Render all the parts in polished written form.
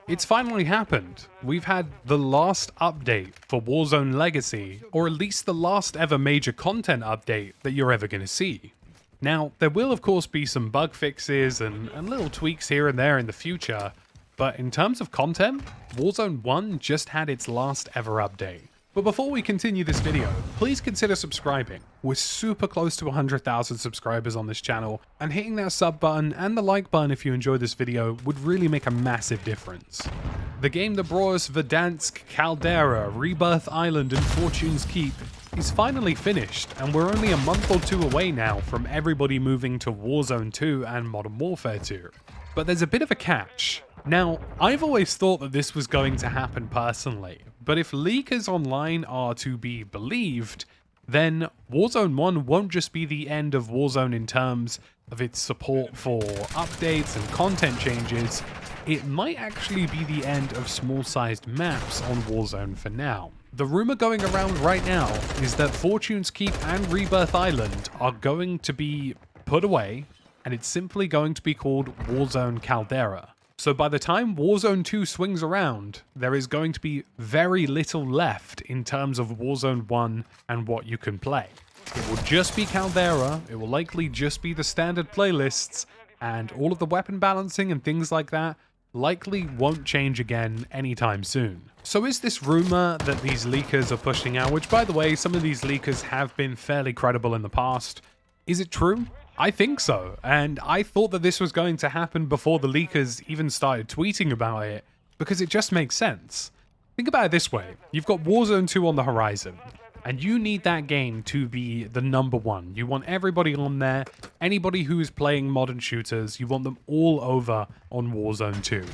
It's finally happened. We've had the last update for Warzone Legacy, or at least the last ever major content update that you're ever going to see. Now, there will of course be some bug fixes and little tweaks here and there in the future, but in terms of content, Warzone 1 just had its last ever update. But before we continue this video, please consider subscribing. We're super close to 100,000 subscribers on this channel, and hitting that sub button and the like button if you enjoyed this video would really make a massive difference. The game that brought us Verdansk, Caldera, Rebirth Island, and Fortune's Keep is finally finished, and we're only a month or two away now from everybody moving to Warzone 2 and Modern Warfare 2. But there's a bit of a catch. Now, I've always thought that this was going to happen personally, but if leakers online are to be believed, then Warzone 1 won't just be the end of Warzone in terms of its support for updates and content changes, it might actually be the end of small-sized maps on Warzone for now. The rumor going around right now is that Fortune's Keep and Rebirth Island are going to be put away, and it's simply going to be called Warzone Caldera. So by the time Warzone 2 swings around, there is going to be very little left in terms of Warzone 1 and what you can play. It will just be Caldera, it will likely just be the standard playlists, and all of the weapon balancing and things like that likely won't change again anytime soon. So is this rumor that these leakers are pushing out, which by the way, some of these leakers have been fairly credible in the past, is it true? I think so, and I thought that this was going to happen before the leakers even started tweeting about it, because it just makes sense. Think about it this way, you've got Warzone 2 on the horizon, and you need that game to be the #1. You want everybody on there, anybody who is playing modern shooters, you want them all over on Warzone 2.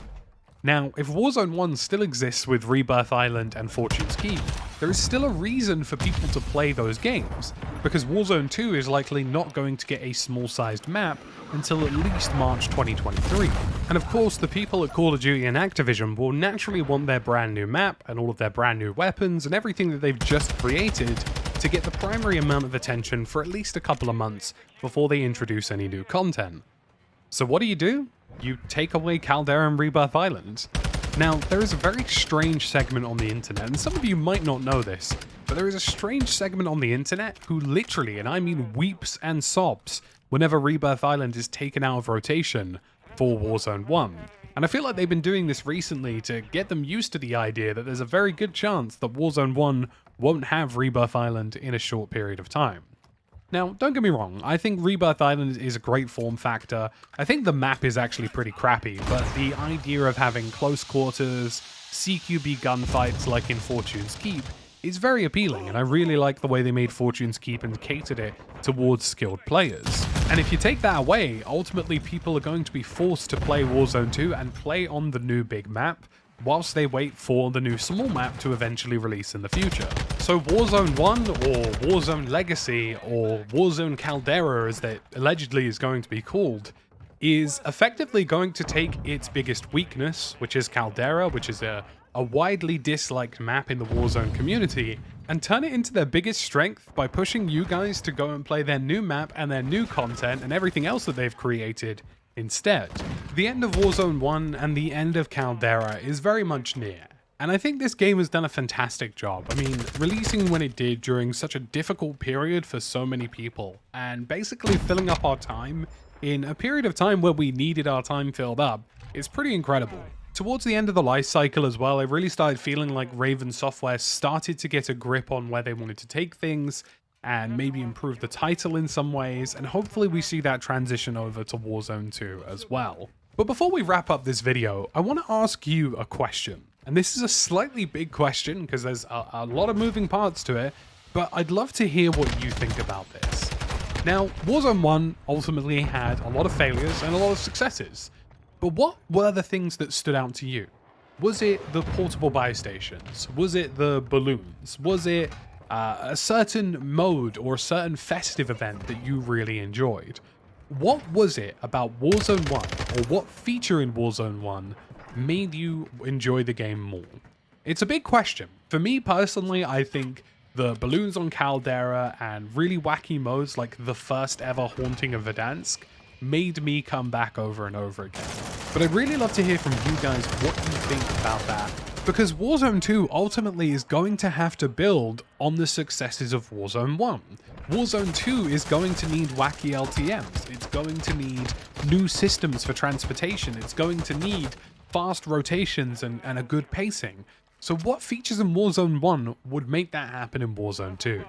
Now, if Warzone 1 still exists with Rebirth Island and Fortune's Keep, there is still a reason for people to play those games, because Warzone 2 is likely not going to get a small-sized map until at least March 2023. And of course, the people at Call of Duty and Activision will naturally want their brand new map and all of their brand new weapons and everything that they've just created to get the primary amount of attention for at least a couple of months before they introduce any new content. So what do? You take away Caldera and Rebirth Island. Now, there is a very strange segment on the internet, and some of you might not know this, but there is a strange segment on the internet who literally, and I mean weeps and sobs, whenever Rebirth Island is taken out of rotation for Warzone 1. And I feel like they've been doing this recently to get them used to the idea that there's a very good chance that Warzone 1 won't have Rebirth Island in a short period of time. Now, don't get me wrong, I think Rebirth Island is a great form factor. I think the map is actually pretty crappy, but the idea of having close quarters, CQB gunfights like in Fortune's Keep is very appealing, and I really like the way they made Fortune's Keep and catered it towards skilled players. And if you take that away, ultimately people are going to be forced to play Warzone 2 and play on the new big map, whilst they wait for the new small map to eventually release in the future. So Warzone 1, or Warzone Legacy, or Warzone Caldera as that allegedly is going to be called, is effectively going to take its biggest weakness, which is Caldera, which is a widely disliked map in the Warzone community, and turn it into their biggest strength by pushing you guys to go and play their new map and their new content and everything else that they've created instead. The end of Warzone 1 and the end of Caldera is very much near, and I think this game has done a fantastic job. I mean, releasing when it did during such a difficult period for so many people, and basically filling up our time in a period of time where we needed our time filled up, is pretty incredible. Towards the end of the life cycle as well, I really started feeling like Raven Software started to get a grip on where they wanted to take things, and maybe improve the title in some ways, and hopefully we see that transition over to Warzone 2 as well. But before we wrap up this video, I want to ask you a question. And this is a slightly big question, because there's a lot of moving parts to it, but I'd love to hear what you think about this. Now, Warzone 1 ultimately had a lot of failures and a lot of successes, but what were the things that stood out to you? Was it the portable buy stations? Was it the balloons? Was it a certain mode or a certain festive event that you really enjoyed? What was it about Warzone 1, or what feature in Warzone 1 made you enjoy the game more? It's a big question. For me personally, I think the balloons on Caldera and really wacky modes like the first ever Haunting of Verdansk made me come back over and over again. But I'd really love to hear from you guys what you think about that, because Warzone 2 ultimately is going to have to build on the successes of Warzone 1. Warzone 2 is going to need wacky LTMs, it's going to need new systems for transportation, it's going to need fast rotations and a good pacing. So what features in Warzone 1 would make that happen in Warzone 2?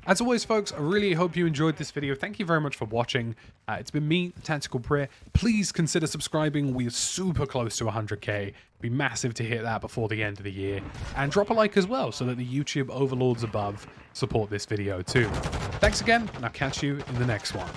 As always, folks, I really hope you enjoyed this video. Thank you very much for watching. It's been me, TheTacticalBrit. Please consider subscribing. We're super close to 100k. It'd be massive to hit that before the end of the year. And drop a like as well so that the YouTube overlords above support this video too. Thanks again, and I'll catch you in the next one.